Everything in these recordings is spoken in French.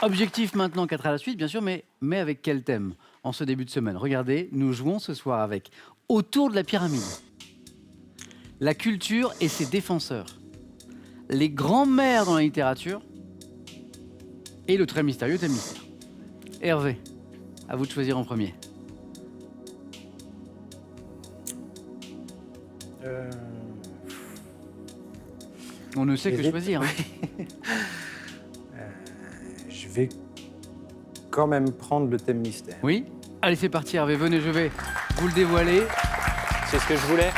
Objectif maintenant, 4 à la suite, bien sûr, mais avec quel thème en ce début de semaine? Regardez, nous jouons ce soir avec Autour de la pyramide, la culture et ses défenseurs, les grands-mères dans la littérature et le très mystérieux thème mystère. Hervé, à vous de choisir en premier. On ne sait que J'hésite. choisir. Hein. Je vais quand même prendre le thème mystère. Oui? Allez, c'est parti, Hervé, venez, je vais vous le dévoiler. C'est ce que je voulais.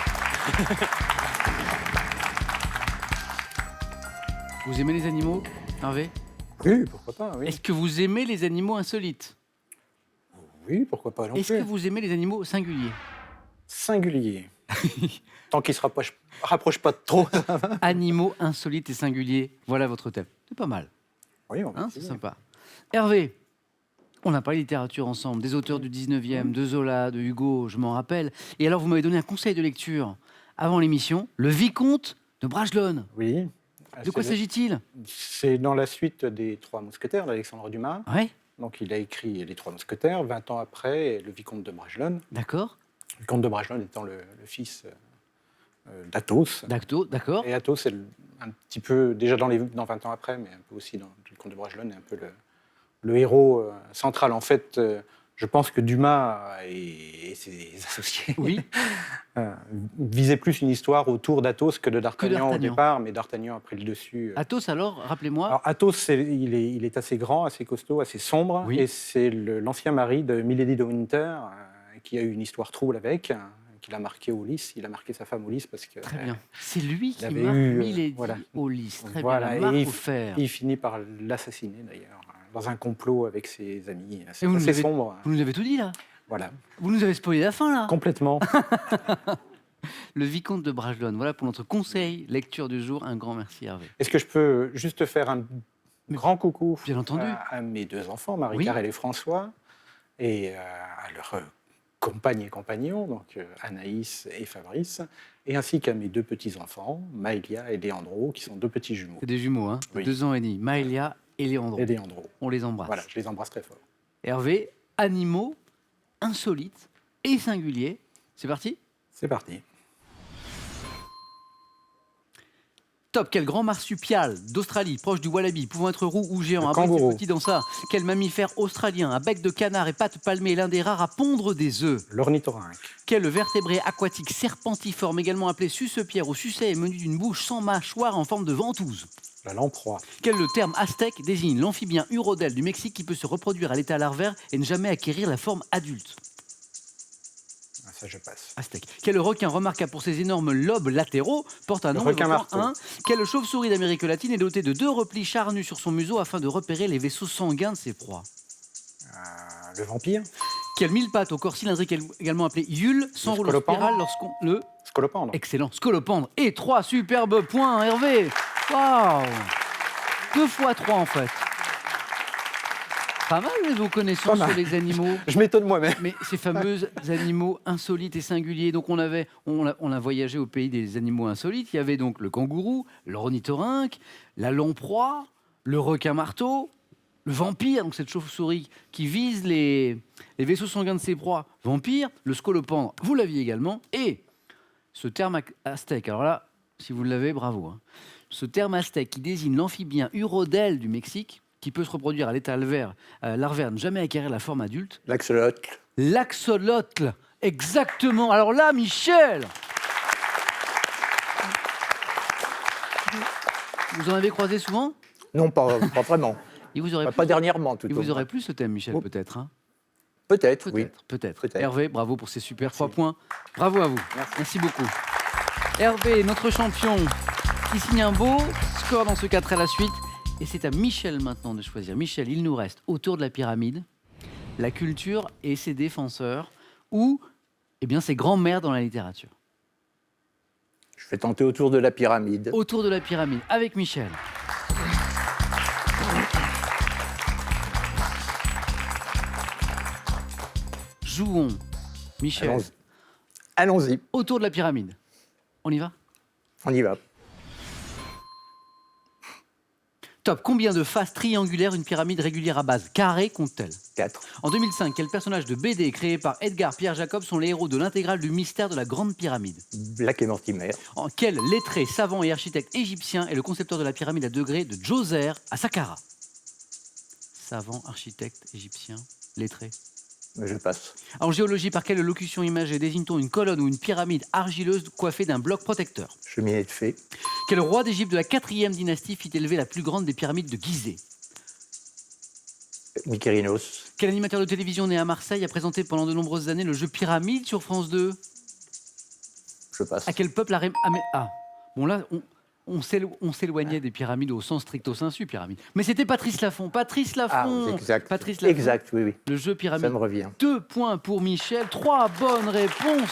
Vous aimez les animaux, Hervé? Oui, pourquoi pas, oui. Est-ce que vous aimez les animaux insolites? Oui, pourquoi pas non Est-ce plus. que vous aimez les animaux singuliers? Singulier. Tant qu'il se rapproche pas de trop. Animaux insolites et singuliers, voilà votre thème. C'est pas mal, Oui, on va hein, c'est essayer. sympa. Hervé, on a parlé littérature ensemble, des auteurs du 19e, de Zola, de Hugo, je m'en rappelle. Et alors, vous m'avez donné un conseil de lecture avant l'émission, Le Vicomte de Bragelonne. Oui. De quoi s'agit-il? C'est dans la suite des Trois Mousquetaires d'Alexandre Dumas. Ouais, Donc il a écrit Les Trois Mousquetaires, 20 ans après, le Vicomte de Bragelonne. d'accord. Le Vicomte de Bragelonne étant le fils d'Athos. D'accord. Et Athos, c'est un petit peu, déjà dans 20 ans après, mais un peu aussi dans le Vicomte de Bragelonne, est un peu le héros central. En fait, je pense que Dumas et ses associés Oui, visaient plus une histoire autour d'Athos que de D'Artagnan au d'Artagnan. départ, mais D'Artagnan a pris le dessus. Athos alors, rappelez-moi. Alors Athos, il est assez grand, assez costaud, assez sombre, Oui. et c'est l'ancien mari de Milady de Winter, qui a eu une histoire trouble avec, qu'il a marqué au lys. Il a marqué sa femme au lys parce que Très bien. C'est lui qui avait marque eu, Milady voilà. au lys. Très Voilà, bien, la et marque il- au fer. il finit par l'assassiner d'ailleurs, dans un complot avec ses amis. C'est Et vous nous assez avez- sombre. Vous nous avez tout dit là. Voilà, Vous nous avez spoilé la fin là. complètement. Le Vicomte de Bragelonne. Voilà pour notre conseil lecture du jour. Un grand merci Hervé. Est-ce que je peux juste faire un grand coucou Bien entendu. à mes deux enfants, Marie Oui. Carrel et François, et à leurs compagnes et compagnons, donc Anaïs et Fabrice, et ainsi qu'à mes deux petits-enfants, Maëlia et Léandro, qui sont deux petits jumeaux. C'est des jumeaux, hein. Oui. 2 ans et demi. Maëlia et Léandro. Et Léandro. On les embrasse. Voilà, je les embrasse très fort. Hervé, animaux insolites et singuliers. C'est parti. C'est parti. Top, quel grand marsupial d'Australie, proche du wallaby, pouvant être roux ou géant, Le abrite ses kangourou. petits dans ça. Quel mammifère australien, à bec de canard et pattes palmées, l'un des rares à pondre des œufs. L'ornithorynque. Quel vertébré aquatique serpentiforme, également appelé suce-pierre ou sucet, est menu d'une bouche sans mâchoire en forme de ventouse. La lamproie. Quel le terme aztèque désigne l'amphibien urodèle du Mexique qui peut se reproduire à l'état larvaire et ne jamais acquérir la forme adulte. Ah, ça, je passe. Aztèque. Quel requin remarquable pour ses énormes lobes latéraux porte un Le nom requin évoquant marteau. Quelle chauve-souris d'Amérique latine est dotée de 2 replis charnus sur son museau afin de repérer les vaisseaux sanguins de ses proies. Le vampire. Quel mille-pattes au corps cylindrique également appelé Yule s'enroule en scolopendre. spirale lorsqu'on le... Scolopendre. Excellent, scolopendre. Et 3 superbes points, Hervé. Waouh 2 fois 3 en fait. Pas mal vos connaissances Pas mal. sur les animaux. Je m'étonne moi-même. Mais ces fameux animaux insolites et singuliers. Donc on a voyagé au pays des animaux insolites. Il y avait donc le kangourou, l'ornithorynque, la lamproie, le requin marteau, le vampire, donc cette chauve-souris qui vise les vaisseaux sanguins de ses proies. Vampire, le scolopendre, vous l'aviez également. Et ce terme aztèque, alors là, si vous l'avez, bravo. Hein. Ce terme aztèque qui désigne l'amphibien urodèle du Mexique, qui peut se reproduire à l'état larvaire, ne jamais acquérir la forme adulte. L'axolotl. L'axolotl, exactement. Alors là, Michel, vous en avez croisé souvent? Non, pas vraiment. Il vous aurait Pas dernièrement, tout il au vous moins. aurait plu ce thème, Michel, Oh. peut-être. Hein Peut-être, oui. peut-être. Peut-être. Hervé, bravo pour ces super 3 points. Bravo à vous. Merci. Merci beaucoup. Hervé, notre champion, qui signe un beau score dans ce 4 à la suite. Et c'est à Michel maintenant de choisir. Michel, il nous reste autour de la pyramide, la culture et ses défenseurs, ou eh bien, ses grands-mères dans la littérature. Je vais tenter autour de la pyramide. Autour de la pyramide, avec Michel. Jouons, Michel, Allons-y. Allons-y, autour de la pyramide. On y va? on y va. Top. Combien de faces triangulaires une pyramide régulière à base carrée compte-t-elle? 4. En 2005, quel personnage de BD créé par Edgar Pierre Jacob sont les héros de l'intégrale du mystère de la Grande Pyramide? Black et Mortimer. En quel lettré, savant et architecte égyptien est le concepteur de la pyramide à degrés de Djoser à Saqqara? Savant, architecte égyptien, lettré. Je passe. En géologie, par quelle locution imagée désigne-t-on une colonne ou une pyramide argileuse coiffée d'un bloc protecteur? Cheminée de fée. Quel roi d'Égypte de la 4e dynastie fit élever la plus grande des pyramides de Gizeh? Mykérinos. Quel animateur de télévision né à Marseille a présenté pendant de nombreuses années le jeu Pyramide sur France 2? Je passe. À quel peuple Ah, bon là, on s'éloignait des pyramides au sens stricto sensu, pyramide. Mais c'était Patrice Laffont. Patrice Laffont. exact. Patrice Laffont. Exact, oui, oui. Le jeu Ça Pyramide. me revient. 2 points pour Michel, 3 bonnes réponses.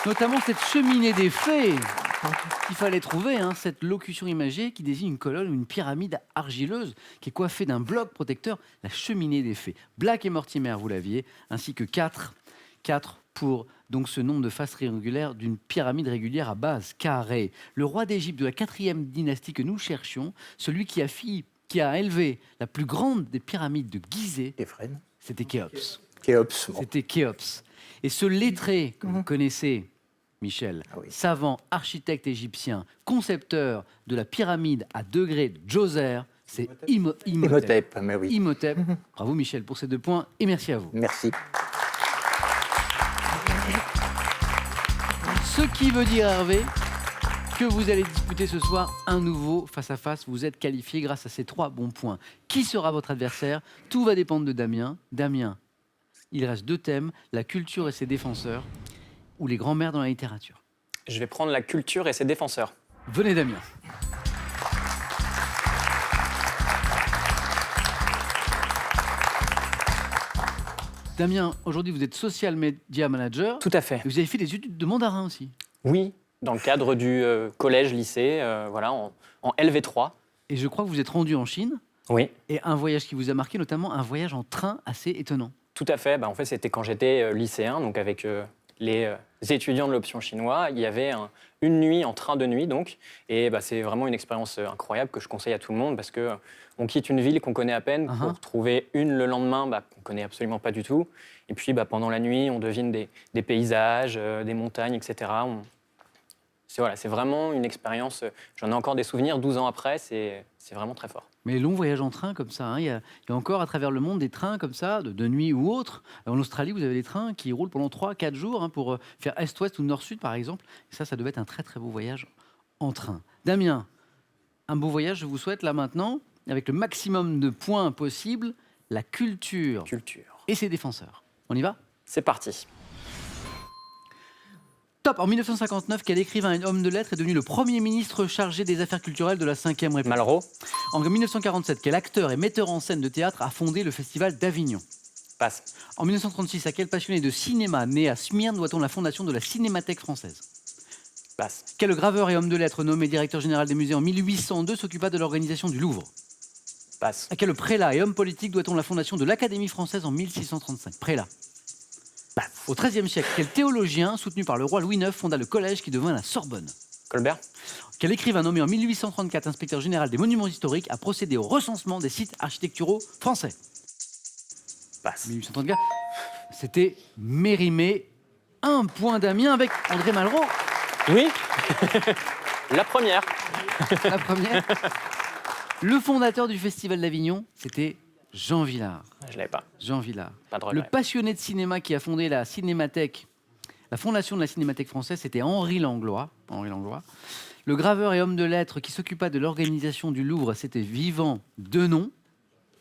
Notamment cette cheminée des fées. Il fallait trouver cette locution imagée qui désigne une colonne ou une pyramide argileuse qui est coiffée d'un bloc protecteur, la cheminée des fées. Black et Mortimer, vous l'aviez, ainsi que 4 pour donc ce nombre de faces triangulaires d'une pyramide régulière à base carrée. Le roi d'Égypte de la 4e dynastie que nous cherchions, celui qui a élevé la plus grande des pyramides de Gizeh, Képhren. c'était Khéops. Khéops. Bon. C'était Khéops. Et ce lettré que vous connaissez, Michel, Ah oui. savant, architecte égyptien, concepteur de la pyramide à degrés de Djoser, c'est Imhotep. Imhotep, mais oui. Imhotep. Bravo Michel pour ces 2 points et merci à vous. Merci. Ce qui veut dire, Hervé, que vous allez disputer ce soir un nouveau face-à-face. Vous êtes qualifié grâce à ces 3 bons points. Qui sera votre adversaire? Tout va dépendre de Damien. Damien, il reste 2 thèmes, la culture et ses défenseurs, ou les grands-mères dans la littérature. Je vais prendre la culture et ses défenseurs. Venez Damien. Damien, aujourd'hui vous êtes social media manager. Tout à fait. Et vous avez fait des études de mandarin aussi. Oui, dans le cadre du collège, lycée, voilà, en LV3. Et je crois que vous êtes rendu en Chine. Oui, Et un voyage qui vous a marqué, notamment un voyage en train assez étonnant. tout à fait. En fait, c'était quand j'étais lycéen, donc avec les étudiants de l'option chinois. Il y avait une nuit en train de nuit, donc. Et c'est vraiment une expérience incroyable que je conseille à tout le monde parce que on quitte une ville qu'on connaît à peine pour retrouver une le lendemain qu'on connaît absolument pas du tout. Et puis, pendant la nuit, on devine des paysages, des montagnes, etc. C'est vraiment une expérience. J'en ai encore des souvenirs 12 ans après. C'est vraiment très fort. Mais long voyage en train comme ça, il y a encore à travers le monde des trains comme ça, de nuit ou autre. En Australie, vous avez des trains qui roulent pendant 3-4 jours pour faire est-ouest ou nord-sud par exemple. Et ça devait être un très très beau voyage en train. Damien, un beau voyage je vous souhaite là maintenant, avec le maximum de points possible, la culture et ses défenseurs. On y va? C'est parti. Top. En 1959, quel écrivain et homme de lettres est devenu le premier ministre chargé des affaires culturelles de la Ve République? Malraux. En 1947, quel acteur et metteur en scène de théâtre a fondé le Festival d'Avignon? Passe. En 1936, à quel passionné de cinéma né à Smyrne doit-on la fondation de la Cinémathèque française? Passe. Quel graveur et homme de lettres nommé directeur général des musées en 1802 s'occupa de l'organisation du Louvre? Passe. À quel prélat et homme politique doit-on la fondation de l'Académie française en 1635? Prélat. Au XIIIe siècle, quel théologien soutenu par le roi Louis IX fonda le collège qui devint la Sorbonne? Colbert. Quel écrivain nommé en 1834 inspecteur général des monuments historiques a procédé au recensement des sites architecturaux français? Passe. 1834, c'était Mérimée. 1 point Damien avec André Malraux. Oui. La première. La première. Le fondateur du Festival d'Avignon, c'était Jean Vilar. Je l'avais pas. Jean Vilar. Pas de Le regret. passionné de cinéma qui a fondé la Cinémathèque, la fondation de la Cinémathèque française, c'était Henri Langlois. Le graveur et homme de lettres qui s'occupa de l'organisation du Louvre, c'était Vivant Denon.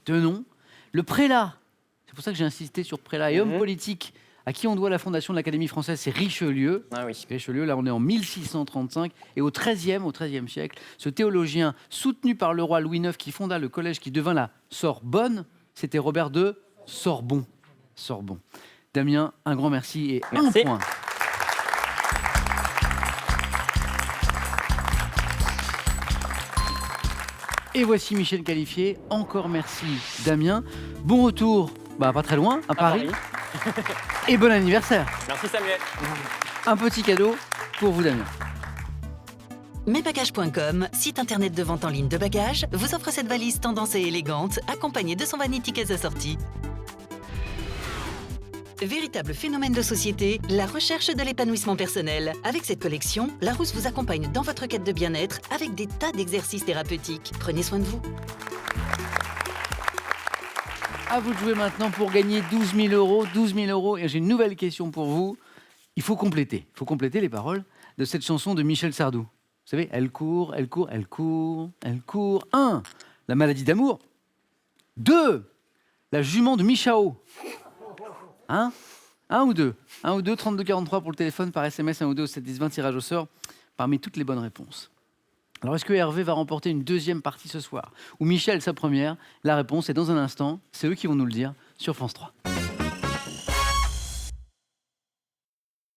Le prélat, c'est pour ça que j'ai insisté sur prélat et homme politique, à qui on doit la fondation de l'Académie française, c'est Richelieu. Ah oui. Richelieu, là on est en 1635, et au XIIIe siècle, ce théologien soutenu par le roi Louis IX qui fonda le collège qui devint la Sorbonne, c'était Robert de Sorbon. Damien, un grand merci et Merci. 1 point. Et voici Michel qualifié. Encore merci Damien. Bon retour, pas très loin, à Paris. Et bon anniversaire. Merci Samuel. Un petit cadeau pour vous Damien. Mesbagages.com, site internet de vente en ligne de bagages, vous offre cette valise tendance et élégante, accompagnée de son vanity case assorti. Véritable phénomène de société, la recherche de l'épanouissement personnel. Avec cette collection, Larousse vous accompagne dans votre quête de bien-être avec des tas d'exercices thérapeutiques. Prenez soin de vous. À vous de jouer maintenant pour gagner 12 000 euros. 12 000 euros. Et j'ai une nouvelle question pour vous. Il faut compléter les paroles de cette chanson de Michel Sardou. Vous savez, elle court, elle court, elle court, elle court. 1. La maladie d'amour. 2. La jument de Michao. Hein? 1 ou 2? 1 ou 2, 32 43 pour le téléphone, par SMS, 1 ou 2 au 7 10 20, tirage au sort, parmi toutes les bonnes réponses. Alors, est-ce que Hervé va remporter une deuxième partie ce soir? Ou Michel, sa première? La réponse est dans un instant. C'est eux qui vont nous le dire sur France 3.